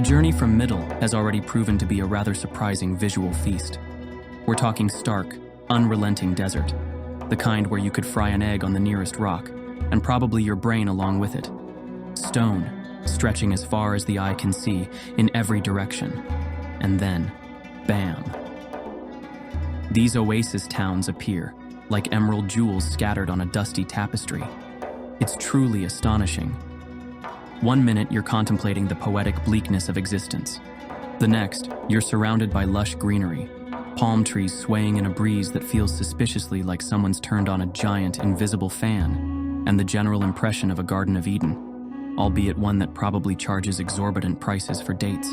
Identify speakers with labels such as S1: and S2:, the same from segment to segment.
S1: journey from Midelt has already proven to be a rather surprising visual feast. We're talking stark, unrelenting desert, the kind where you could fry an egg on the nearest rock, and probably your brain along with it. Stone, stretching as far as the eye can see in every direction. And then, bam. These oasis towns appear, like emerald jewels scattered on a dusty tapestry. It's truly astonishing. One minute you're contemplating the poetic bleakness of existence. The next, you're surrounded by lush greenery, palm trees swaying in a breeze that feels suspiciously like someone's turned on a giant, invisible fan, and the general impression of a Garden of Eden, albeit one that probably charges exorbitant prices for dates.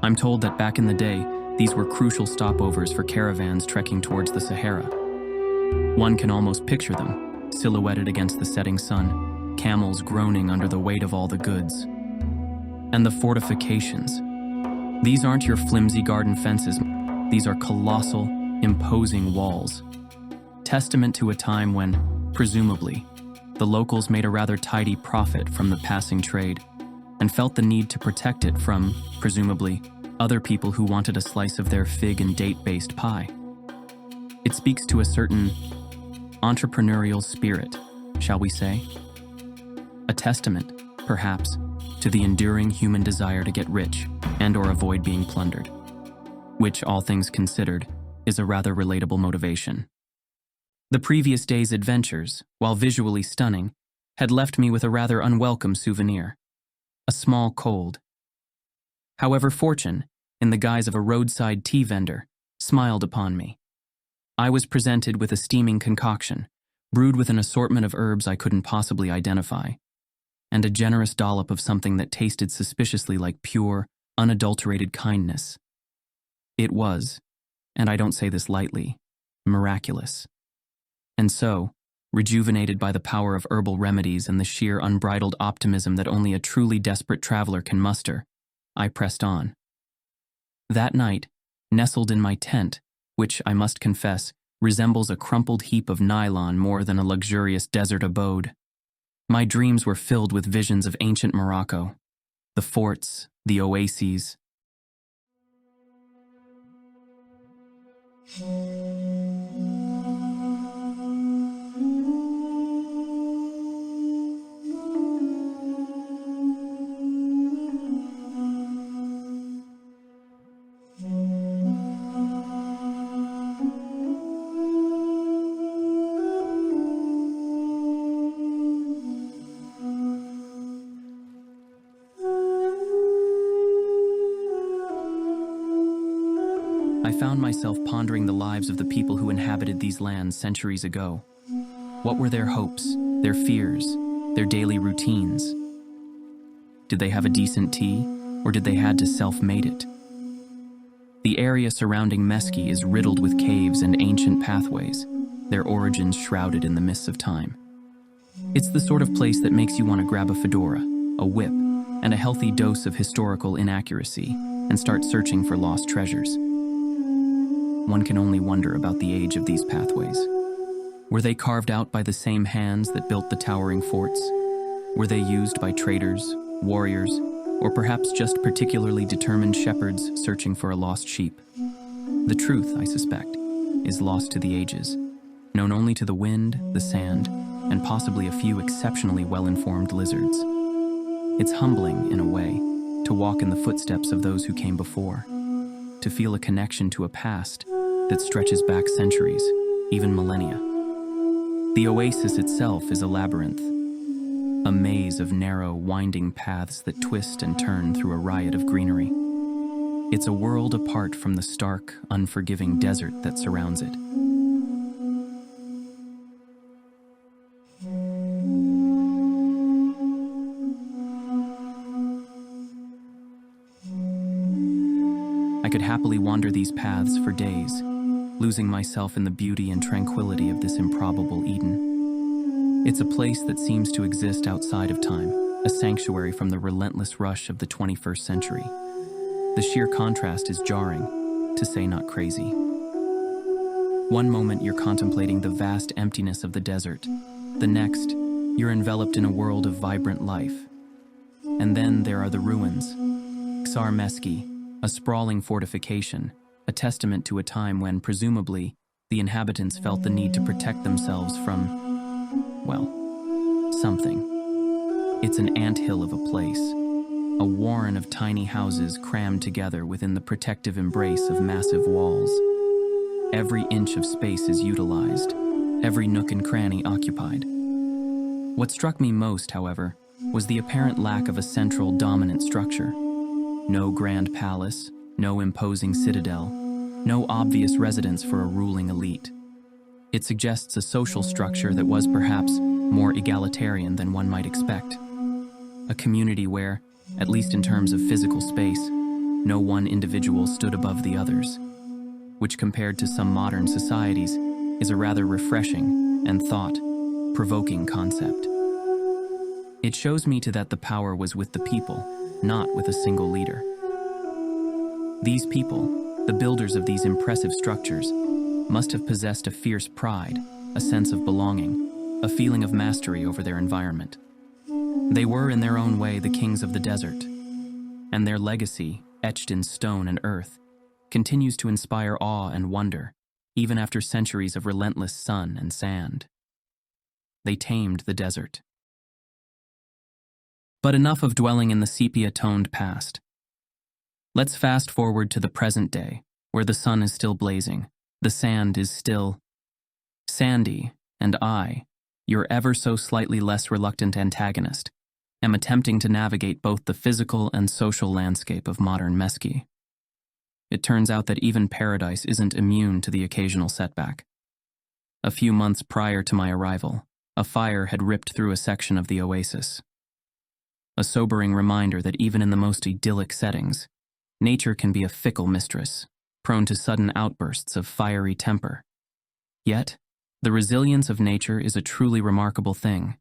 S1: I'm told that back in the day, these were crucial stopovers for caravans trekking towards the Sahara. One can almost picture them, silhouetted against the setting sun, camels groaning under the weight of all the goods. And the fortifications. These aren't your flimsy garden fences. These are colossal, imposing walls. Testament to a time when, presumably, the locals made a rather tidy profit from the passing trade and felt the need to protect it from, presumably, other people who wanted a slice of their fig and date-based pie. It speaks to a certain entrepreneurial spirit, shall we say? A testament, perhaps, to the enduring human desire to get rich and/or avoid being plundered, which, all things considered, is a rather relatable motivation. The previous day's adventures, while visually stunning, had left me with a rather unwelcome souvenir, a small cold. However, fortune, in the guise of a roadside tea vendor, smiled upon me. I was presented with a steaming concoction, brewed with an assortment of herbs I couldn't possibly identify, and a generous dollop of something that tasted suspiciously like pure, unadulterated kindness. It was, and I don't say this lightly, miraculous. And so, rejuvenated by the power of herbal remedies and the sheer unbridled optimism that only a truly desperate traveler can muster, I pressed on. That night, nestled in my tent, which, I must confess, resembles a crumpled heap of nylon more than a luxurious desert abode, my dreams were filled with visions of ancient Morocco, the forts, the oases. I found myself pondering the lives of the people who inhabited these lands centuries ago. What were their hopes, their fears, their daily routines? Did they have a decent tea, or did they had to self-made it? The area surrounding Meski is riddled with caves and ancient pathways, their origins shrouded in the mists of time. It's the sort of place that makes you want to grab a fedora, a whip, and a healthy dose of historical inaccuracy, and start searching for lost treasures. One can only wonder about the age of these pathways. Were they carved out by the same hands that built the towering forts? Were they used by traders, warriors, or perhaps just particularly determined shepherds searching for a lost sheep? The truth, I suspect, is lost to the ages, known only to the wind, the sand, and possibly a few exceptionally well-informed lizards. It's humbling, in a way, to walk in the footsteps of those who came before, to feel a connection to a past that stretches back centuries, even millennia. The oasis itself is a labyrinth, a maze of narrow, winding paths that twist and turn through a riot of greenery. It's a world apart from the stark, unforgiving desert that surrounds it. I could happily wander these paths for days, losing myself in the beauty and tranquility of this improbable Eden. It's a place that seems to exist outside of time, a sanctuary from the relentless rush of the 21st century. The sheer contrast is jarring, to say not crazy. One moment you're contemplating the vast emptiness of the desert. The next, you're enveloped in a world of vibrant life. And then there are the ruins. Ksar Meski, a sprawling fortification, a testament to a time when, presumably, the inhabitants felt the need to protect themselves from, well, something. It's an anthill of a place, a warren of tiny houses crammed together within the protective embrace of massive walls. Every inch of space is utilized, every nook and cranny occupied. What struck me most, however, was the apparent lack of a central dominant structure. No grand palace, no imposing citadel, no obvious residence for a ruling elite. It suggests a social structure that was perhaps more egalitarian than one might expect. A community where, at least in terms of physical space, no one individual stood above the others, which compared to some modern societies is a rather refreshing and thought-provoking concept. It shows me that the power was with the people, not with a single leader. These people, the builders of these impressive structures, must have possessed a fierce pride, a sense of belonging, a feeling of mastery over their environment. They were, in their own way, the kings of the desert, and their legacy, etched in stone and earth, continues to inspire awe and wonder, even after centuries of relentless sun and sand. They tamed the desert. But enough of dwelling in the sepia-toned past. Let's fast forward to the present day, where the sun is still blazing, the sand is still sandy, and I, your ever so slightly less reluctant antagonist, am attempting to navigate both the physical and social landscape of modern Meski. It turns out that even paradise isn't immune to the occasional setback. A few months prior to my arrival, a fire had ripped through a section of the Oasis. A sobering reminder that even in the most idyllic settings, nature can be a fickle mistress, prone to sudden outbursts of fiery temper. Yet, the resilience of nature is a truly remarkable thing.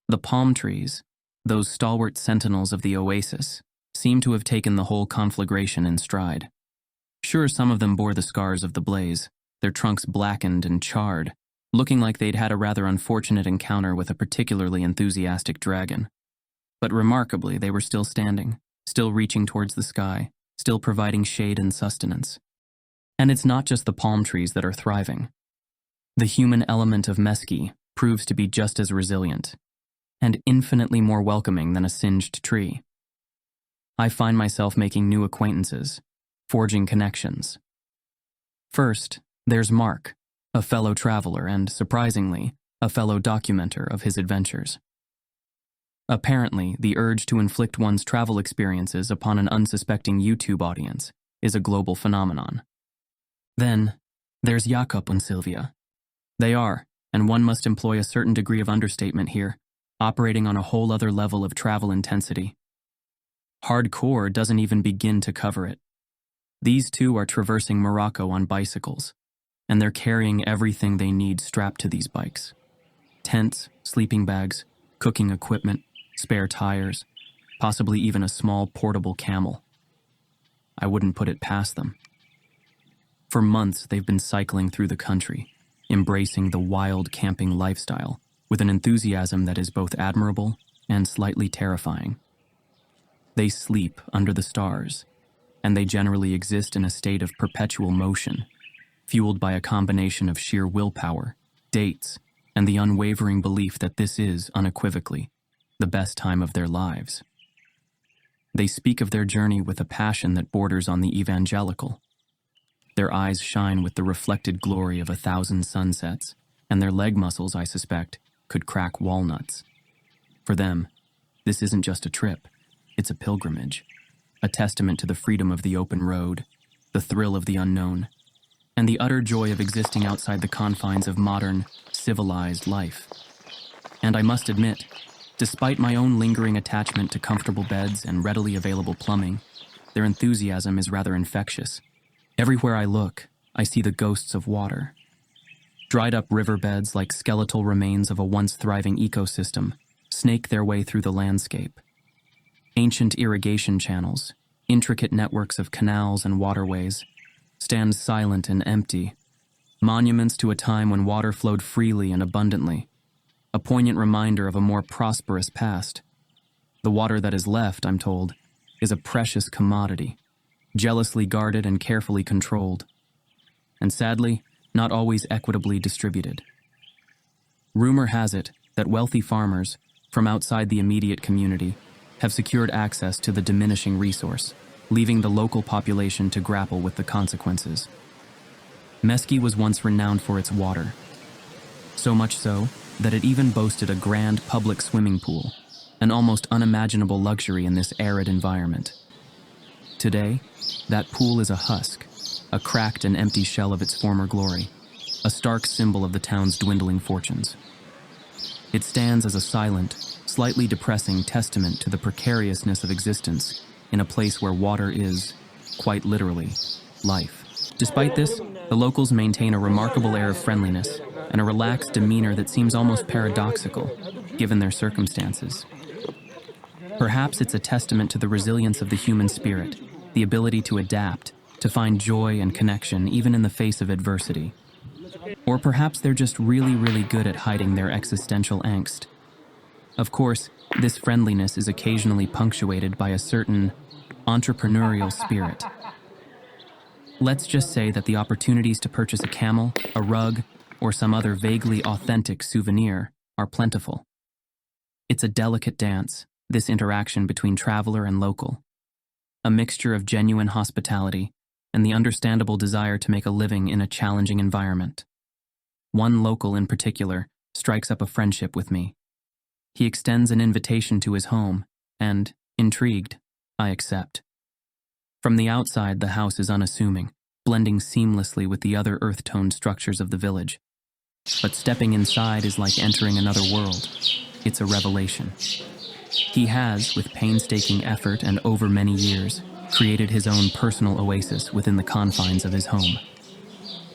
S1: The palm trees, those stalwart sentinels of the Oasis, seem to have taken the whole conflagration in stride. Sure, some of them bore the scars of the blaze, their trunks blackened and charred, looking like they'd had a rather unfortunate encounter with a particularly enthusiastic dragon. But remarkably, they were still standing, still reaching towards the sky, still providing shade and sustenance. And it's not just the palm trees that are thriving. The human element of Meski proves to be just as resilient, and infinitely more welcoming than a singed tree. I find myself making new acquaintances, forging connections. First, there's Marc, a fellow traveler and, surprisingly, a fellow documenter of his adventures. Apparently, the urge to inflict one's travel experiences upon an unsuspecting YouTube audience is a global phenomenon. Then, there's Jakob and Silvia. They are, and one must employ a certain degree of understatement here, operating on a whole other level of travel intensity. Hardcore doesn't even begin to cover it. These two are traversing Morocco on bicycles, and they're carrying everything they need strapped to these bikes. Tents, sleeping bags, cooking equipment, spare tires, possibly even a small portable camel. I wouldn't put it past them. For months, they've been cycling through the country, embracing the wild camping lifestyle with an enthusiasm that is both admirable and slightly terrifying. They sleep under the stars, and they generally exist in a state of perpetual motion, fueled by a combination of sheer willpower, dates, and the unwavering belief that this is, unequivocally, the best time of their lives. They speak of their journey with a passion that borders on the evangelical. Their eyes shine with the reflected glory of 1,000 sunsets, and their leg muscles, I suspect, could crack walnuts. For them, this isn't just a trip, it's a pilgrimage, a testament to the freedom of the open road, the thrill of the unknown, and the utter joy of existing outside the confines of modern, civilized life. And I must admit, despite my own lingering attachment to comfortable beds and readily available plumbing, their enthusiasm is rather infectious. Everywhere I look, I see the ghosts of water. Dried up riverbeds like skeletal remains of a once thriving ecosystem snake their way through the landscape. Ancient irrigation channels, intricate networks of canals and waterways, stand silent and empty, monuments to a time when water flowed freely and abundantly, a poignant reminder of a more prosperous past. The water that is left, I'm told, is a precious commodity, jealously guarded and carefully controlled, and sadly, not always equitably distributed. Rumor has it that wealthy farmers from outside the immediate community have secured access to the diminishing resource, leaving the local population to grapple with the consequences. Meski was once renowned for its water, so much so that it even boasted a grand public swimming pool, an almost unimaginable luxury in this arid environment. Today, that pool is a husk, a cracked and empty shell of its former glory, a stark symbol of the town's dwindling fortunes. It stands as a silent, slightly depressing testament to the precariousness of existence in a place where water is, quite literally, life. Despite this, the locals maintain a remarkable air of friendliness and a relaxed demeanor that seems almost paradoxical, given their circumstances. Perhaps it's a testament to the resilience of the human spirit, the ability to adapt, to find joy and connection even in the face of adversity. Or perhaps they're just really good at hiding their existential angst. Of course, this friendliness is occasionally punctuated by a certain entrepreneurial spirit. Let's just say that the opportunities to purchase a camel, a rug, or some other vaguely authentic souvenir are plentiful. It's a delicate dance, this interaction between traveler and local, a mixture of genuine hospitality and the understandable desire to make a living in a challenging environment. One local in particular strikes up a friendship with me. He extends an invitation to his home, and, intrigued, I accept. From the outside, the house is unassuming, blending seamlessly with the other earth-toned structures of the village. But stepping inside is like entering another world. It's a revelation. He has, with painstaking effort and over many years, created his own personal oasis within the confines of his home.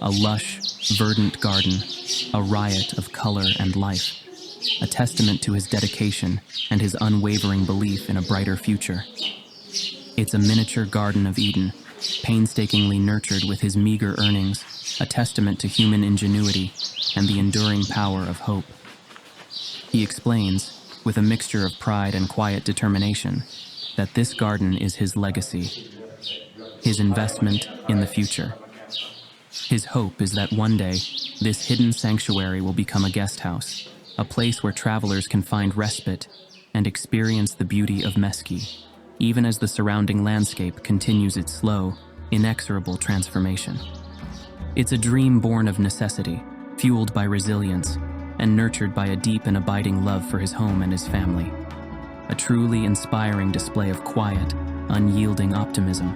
S1: A lush, verdant garden, a riot of color and life, a testament to his dedication and his unwavering belief in a brighter future. It's a miniature Garden of Eden, painstakingly nurtured with his meager earnings, a testament to human ingenuity and the enduring power of hope. He explains, with a mixture of pride and quiet determination, that this garden is his legacy, his investment in the future. His hope is that one day, this hidden sanctuary will become a guest house, a place where travelers can find respite and experience the beauty of Meski, even as the surrounding landscape continues its slow, inexorable transformation. It's a dream born of necessity, fueled by resilience, and nurtured by a deep and abiding love for his home and his family. A truly inspiring display of quiet, unyielding optimism.